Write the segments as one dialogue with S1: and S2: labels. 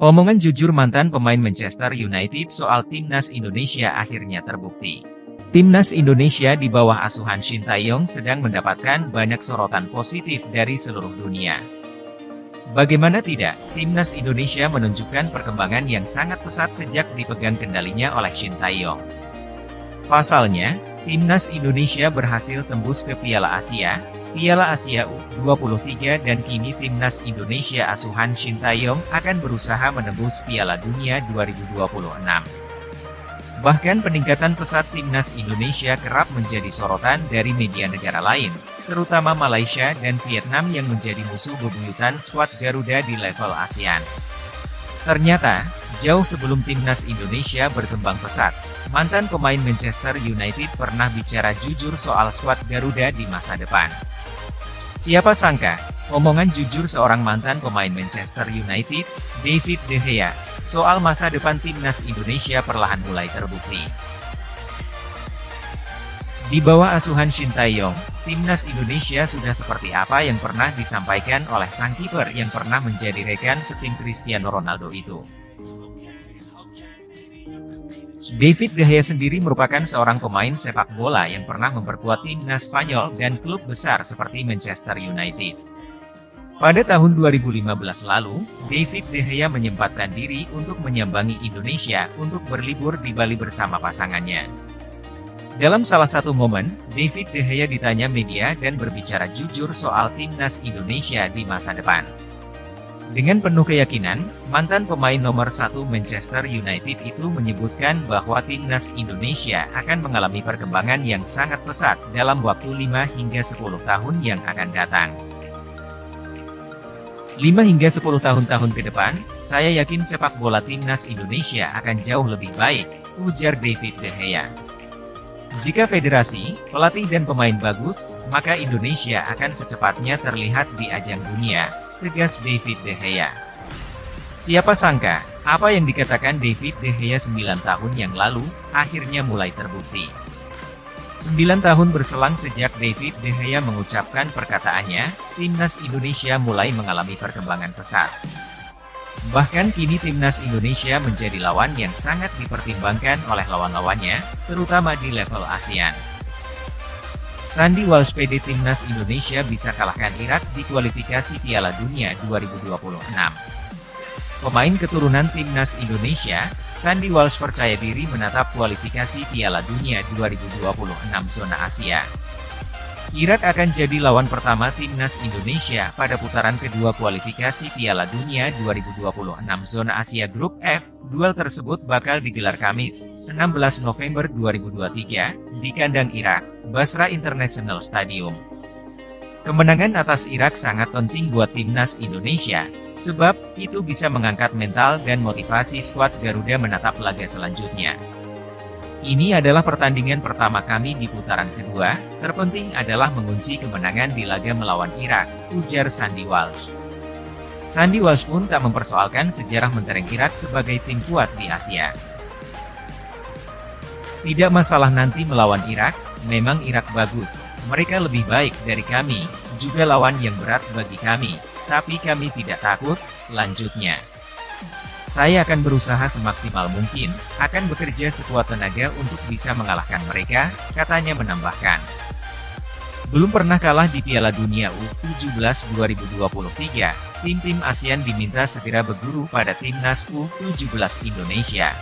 S1: Omongan jujur mantan pemain Manchester United soal Timnas Indonesia akhirnya terbukti. Timnas Indonesia di bawah asuhan Shin Tae-yong sedang mendapatkan banyak sorotan positif dari seluruh dunia. Bagaimana tidak, Timnas Indonesia menunjukkan perkembangan yang sangat pesat sejak dipegang kendalinya oleh Shin Tae-yong. Pasalnya, Timnas Indonesia berhasil tembus ke Piala Asia U23 dan kini Timnas Indonesia asuhan Shin Tae-yong akan berusaha menembus Piala Dunia 2026. Bahkan peningkatan pesat Timnas Indonesia kerap menjadi sorotan dari media negara lain, terutama Malaysia dan Vietnam yang menjadi musuh bebuyutan skuad Garuda di level ASEAN. Ternyata, jauh sebelum Timnas Indonesia berkembang pesat, mantan pemain Manchester United pernah bicara jujur soal skuad Garuda di masa depan. Siapa sangka, omongan jujur seorang mantan pemain Manchester United, David De Gea, soal masa depan Timnas Indonesia perlahan mulai terbukti. Di bawah asuhan Shin Tae-yong, Timnas Indonesia sudah seperti apa yang pernah disampaikan oleh sang kiper yang pernah menjadi rekan setim Cristiano Ronaldo itu. David De Gea sendiri merupakan seorang pemain sepak bola yang pernah memperkuat timnas Spanyol dan klub besar seperti Manchester United. Pada tahun 2015 lalu, David De Gea menyempatkan diri untuk menyambangi Indonesia untuk berlibur di Bali bersama pasangannya. Dalam salah satu momen, David De Gea ditanya media dan berbicara jujur soal timnas Indonesia di masa depan. Dengan penuh keyakinan, mantan pemain nomor 1 Manchester United itu menyebutkan bahwa timnas Indonesia akan mengalami perkembangan yang sangat pesat dalam waktu 5 hingga 10 tahun yang akan datang. 5 hingga 10 tahun ke depan, saya yakin sepak bola timnas Indonesia akan jauh lebih baik, ujar David De Gea. Jika federasi, pelatih dan pemain bagus, maka Indonesia akan secepatnya terlihat di ajang dunia, tegas David De Gea. Siapa sangka, apa yang dikatakan David De Gea 9 tahun yang lalu, akhirnya mulai terbukti. 9 tahun berselang sejak David De Gea mengucapkan perkataannya, Timnas Indonesia mulai mengalami perkembangan pesat. Bahkan kini Timnas Indonesia menjadi lawan yang sangat dipertimbangkan oleh lawan-lawannya, terutama di level ASEAN. Sandy Walsh PD Timnas Indonesia bisa kalahkan Irak di kualifikasi Piala Dunia 2026. Pemain keturunan Timnas Indonesia, Sandy Walsh percaya diri menatap kualifikasi Piala Dunia 2026 zona Asia. Irak akan jadi lawan pertama Timnas Indonesia pada putaran kedua kualifikasi Piala Dunia 2026 zona Asia Grup F. Duel tersebut bakal digelar Kamis, 16 November 2023, di kandang Irak, Basra International Stadium. Kemenangan atas Irak sangat penting buat Timnas Indonesia, sebab itu bisa mengangkat mental dan motivasi skuad Garuda menatap laga selanjutnya. Ini adalah pertandingan pertama kami di putaran kedua, terpenting adalah mengunci kemenangan di laga melawan Irak, ujar Sandy Walsh. Sandy Walsh pun tak mempersoalkan sejarah mentereng Irak sebagai tim kuat di Asia. Tidak masalah nanti melawan Irak, memang Irak bagus, mereka lebih baik dari kami, juga lawan yang berat bagi kami, tapi kami tidak takut, lanjutnya. Saya akan berusaha semaksimal mungkin, akan bekerja sekuat tenaga untuk bisa mengalahkan mereka, katanya menambahkan. Belum pernah kalah di Piala Dunia U17 2023, tim-tim ASEAN diminta segera berguru pada Timnas U17 Indonesia.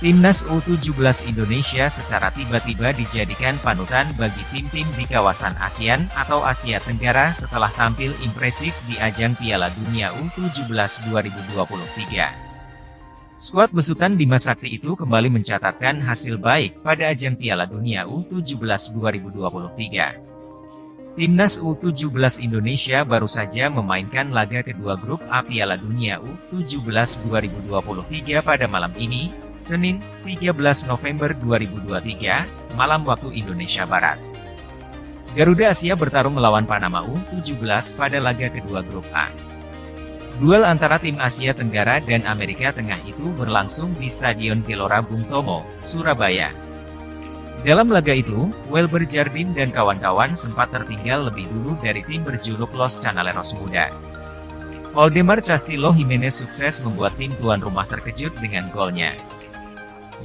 S1: Timnas U17 Indonesia secara tiba-tiba dijadikan panutan bagi tim-tim di kawasan ASEAN atau Asia Tenggara setelah tampil impresif di ajang Piala Dunia U17 2023. Skuad besutan Bima Sakti itu kembali mencatatkan hasil baik pada ajang Piala Dunia U17 2023. Timnas U17 Indonesia baru saja memainkan laga kedua grup A Piala Dunia U17 2023 pada malam ini, Senin, 13 November 2023, malam waktu Indonesia Barat. Garuda Asia bertarung melawan Panama U17 pada laga kedua grup A. Duel antara tim Asia Tenggara dan Amerika Tengah itu berlangsung di Stadion Gelora Bung Tomo, Surabaya. Dalam laga itu, Welber Jardim dan kawan-kawan sempat tertinggal lebih dulu dari tim berjuluk Los Canaleros Muda. Waldemar Castillo Jimenez sukses membuat tim tuan rumah terkejut dengan golnya.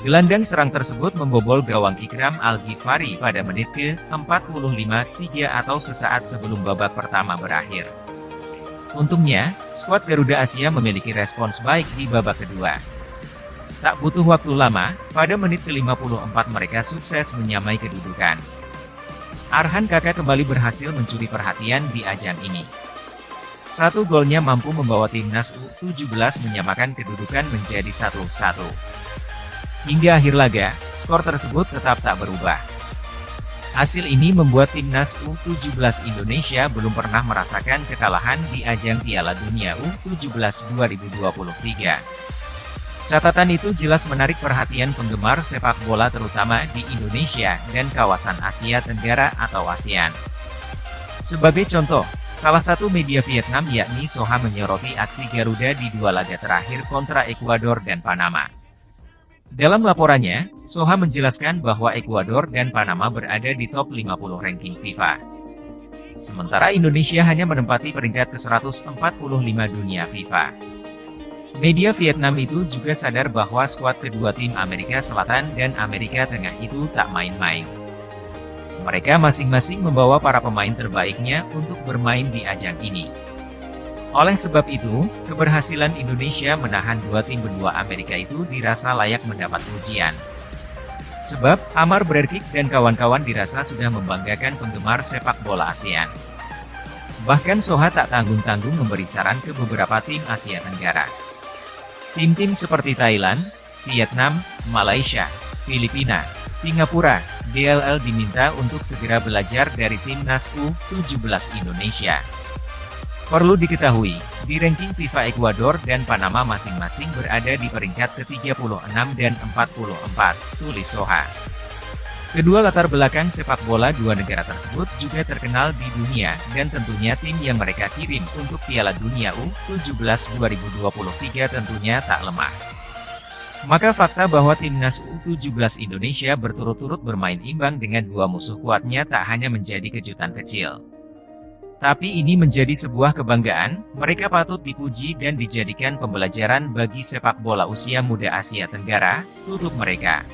S1: Gelandang serang tersebut membobol gawang Ikram Al-Ghifari pada menit ke-45 atau sesaat sebelum babak pertama berakhir. Untungnya, skuad Garuda Asia memiliki respons baik di babak kedua. Tak butuh waktu lama, pada menit ke-54 mereka sukses menyamai kedudukan. Arhan Kakak kembali berhasil mencuri perhatian di ajang ini. Satu golnya mampu membawa timnas U17 menyamakan kedudukan menjadi 1-1. Hingga akhir laga, skor tersebut tetap tak berubah. Hasil ini membuat timnas U17 Indonesia belum pernah merasakan kekalahan di ajang Piala Dunia U17 2023. Catatan itu jelas menarik perhatian penggemar sepak bola terutama di Indonesia dan kawasan Asia Tenggara atau ASEAN. Sebagai contoh, salah satu media Vietnam yakni Soha menyoroti aksi Garuda di dua laga terakhir kontra Ekuador dan Panama. Dalam laporannya, Soha menjelaskan bahwa Ekuador dan Panama berada di top 50 ranking FIFA. Sementara Indonesia hanya menempati peringkat ke-145 dunia FIFA. Media Vietnam itu juga sadar bahwa skuad kedua tim Amerika Selatan dan Amerika Tengah itu tak main-main. Mereka masing-masing membawa para pemain terbaiknya untuk bermain di ajang ini. Oleh sebab itu, keberhasilan Indonesia menahan dua tim benua Amerika itu dirasa layak mendapat pujian. Sebab, Amar Brerkik dan kawan-kawan dirasa sudah membanggakan penggemar sepak bola ASEAN. Bahkan Soha tak tanggung-tanggung memberi saran ke beberapa tim Asia Tenggara. Tim-tim seperti Thailand, Vietnam, Malaysia, Filipina, Singapura, DLL diminta untuk segera belajar dari timnas U17 Indonesia. Perlu diketahui, di ranking FIFA Ekuador dan Panama masing-masing berada di peringkat ke-36 dan 44, tulis Soha. Kedua latar belakang sepak bola dua negara tersebut juga terkenal di dunia dan tentunya tim yang mereka kirim untuk Piala Dunia U17 2023 tentunya tak lemah. Maka fakta bahwa timnas U17 Indonesia berturut-turut bermain imbang dengan dua musuh kuatnya tak hanya menjadi kejutan kecil. Tapi ini menjadi sebuah kebanggaan, mereka patut dipuji dan dijadikan pembelajaran bagi sepak bola usia muda Asia Tenggara, tutup mereka.